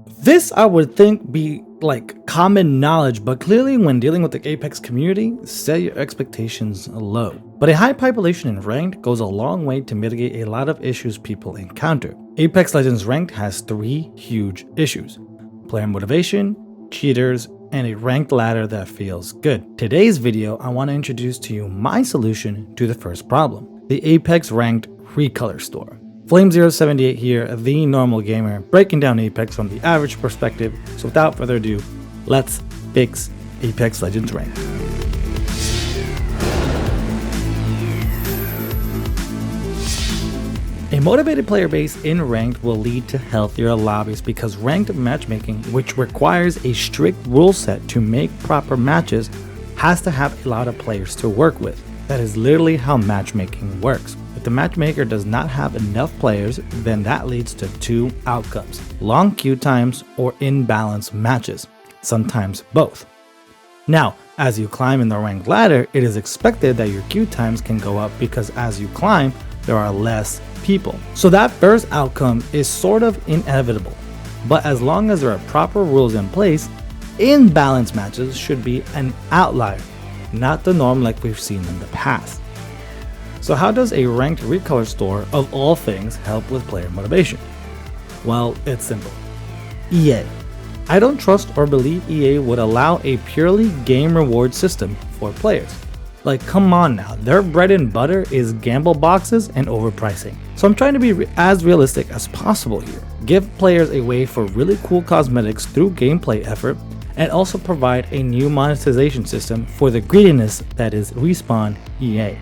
This I would think be like common knowledge, but clearly when dealing with the Apex community, set your expectations low. But a high population in Ranked goes a long way to mitigate a lot of issues people encounter. Apex Legends Ranked has 3 huge issues: player motivation, cheaters, and a ranked ladder that feels good. Today's video, I want to introduce to you my solution to the first problem, the Apex Ranked Recolor Store. Flame078 here, the normal gamer, breaking down Apex from the average perspective. So without further ado, let's fix Apex Legends Ranked. A motivated player base in Ranked will lead to healthier lobbies because ranked matchmaking, which requires a strict rule set to make proper matches, has to have a lot of players to work with. That is literally how matchmaking works. If the matchmaker does not have enough players, then that leads to 2 outcomes: long queue times or imbalanced matches, sometimes both. Now, as you climb in the ranked ladder, it is expected that your queue times can go up because as you climb, there are less people. So that first outcome is sort of inevitable. But as long as there are proper rules in place, imbalanced matches should be an outlier, not the norm like we've seen in the past. So how does a ranked recolor store, of all things, help with player motivation? Well, it's simple. EA. I don't trust or believe EA would allow a purely game reward system for players. Like, come on now, their bread and butter is gamble boxes and overpricing. So I'm trying to be as realistic as possible here. Give players a way for really cool cosmetics through gameplay effort, and also provide a new monetization system for the greediness that is Respawn EA.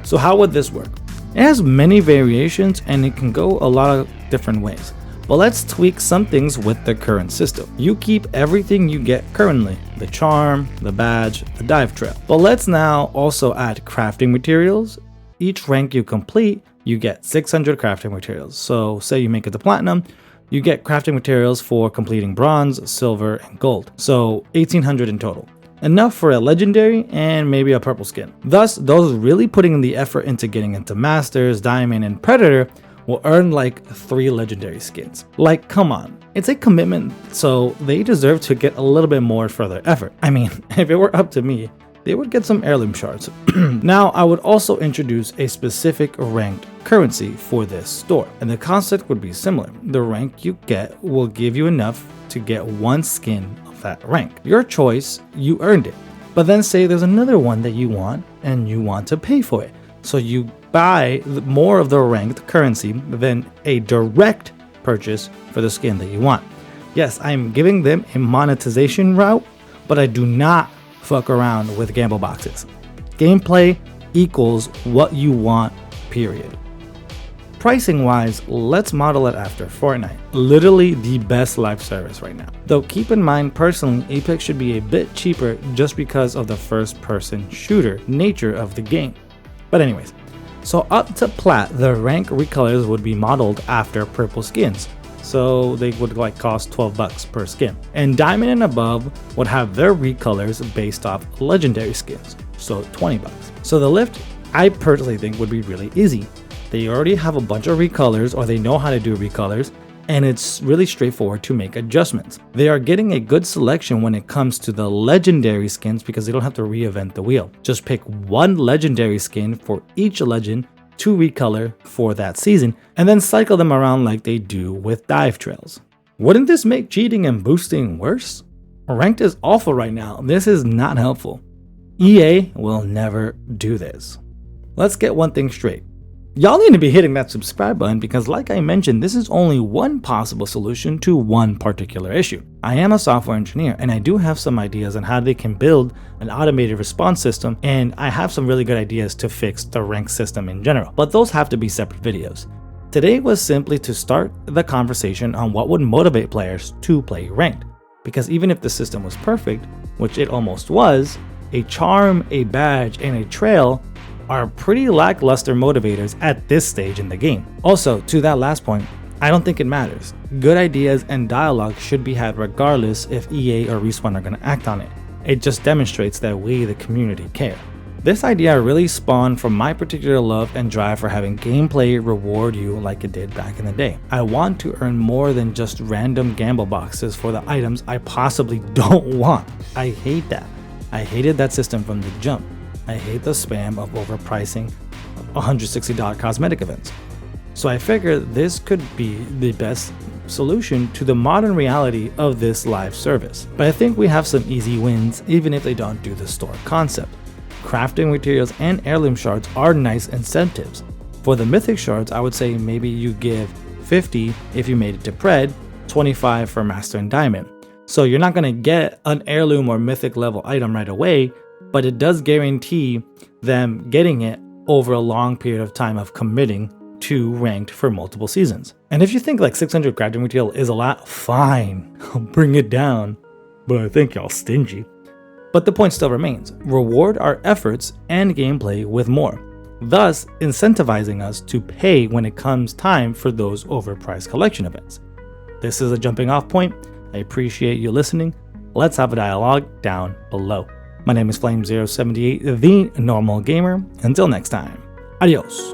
So how would this work? It has many variations and it can go a lot of different ways. But let's tweak some things with the current system. You keep everything you get currently, the charm, the badge, the dive trail. But let's now also add crafting materials. Each rank you complete, you get 600 crafting materials. So say you make it to platinum, you get crafting materials for completing bronze, silver, and gold. So 1800 in total. Enough for a legendary and maybe a purple skin. Thus, those really putting in the effort into getting into Masters, Diamond, and Predator will earn like 3 legendary skins. Like, come on. It's a commitment, so they deserve to get a little bit more for their effort. I mean, if it were up to me, they would get some heirloom shards. Now, I would also introduce a specific ranked currency for this store, and the concept would be similar. The rank you get will give you enough to get 1 skin of that rank. Your choice, you earned it. But then say there's another one that you want, and you want to pay for it. So you buy more of the ranked currency than a direct purchase for the skin that you want. Yes, I'm giving them a monetization route, but I do not fuck around with gamble boxes. Gameplay equals what you want, period. Pricing wise, let's model it after Fortnite. Literally the best live service right now. Though keep in mind, personally, Apex should be a bit cheaper just because of the first person shooter nature of the game. But anyways, so up to plat, the rank recolors would be modeled after purple skins. So they would like cost $12 per skin. And diamond and above would have their recolors based off legendary skins, so $20. So the lift, I personally think, would be really easy. They already have a bunch of recolors, or they know how to do recolors, and it's really straightforward to make adjustments. They are getting a good selection when it comes to the legendary skins because they don't have to reinvent the wheel. Just pick 1 legendary skin for each legend to recolor for that season, and then cycle them around like they do with dive trails. Wouldn't this make cheating and boosting worse? Ranked is awful right now. This is not helpful. EA will never do this. Let's get one thing straight. Y'all need to be hitting that subscribe button because, like I mentioned, this is only one possible solution to one particular issue. I am a software engineer and I do have some ideas on how they can build an automated response system, and I have some really good ideas to fix the rank system in general, but those have to be separate videos. Today was simply to start the conversation on what would motivate players to play ranked, because even if the system was perfect, which it almost was, a charm, a badge, and a trail are pretty lackluster motivators at this stage in the game. Also, to that last point, I don't think it matters. Good ideas and dialogue should be had regardless if EA or Respawn are going to act on it. It just demonstrates that we, the community, care. This idea really spawned from my particular love and drive for having gameplay reward you like it did back in the day. I want to earn more than just random gamble boxes for the items I possibly don't want. I hate that. I hated that system from the jump. I hate the spam of overpricing $160 cosmetic events. So I figured this could be the best solution to the modern reality of this live service. But I think we have some easy wins even if they don't do the store concept. Crafting materials and heirloom shards are nice incentives. For the mythic shards, I would say maybe you give 50 if you made it to Pred, 25 for Master and Diamond. So you're not going to get an heirloom or mythic level item right away, but it does guarantee them getting it over a long period of time of committing to ranked for multiple seasons. And if you think like 600 crafting material is a lot, fine, I'll bring it down, but I think y'all stingy. But the point still remains, reward our efforts and gameplay with more, thus incentivizing us to pay when it comes time for those overpriced collection events. This is a jumping off point. I appreciate you listening. Let's have a dialogue down below. My name is Flame078, the Normal Gamer. Until next time, adios.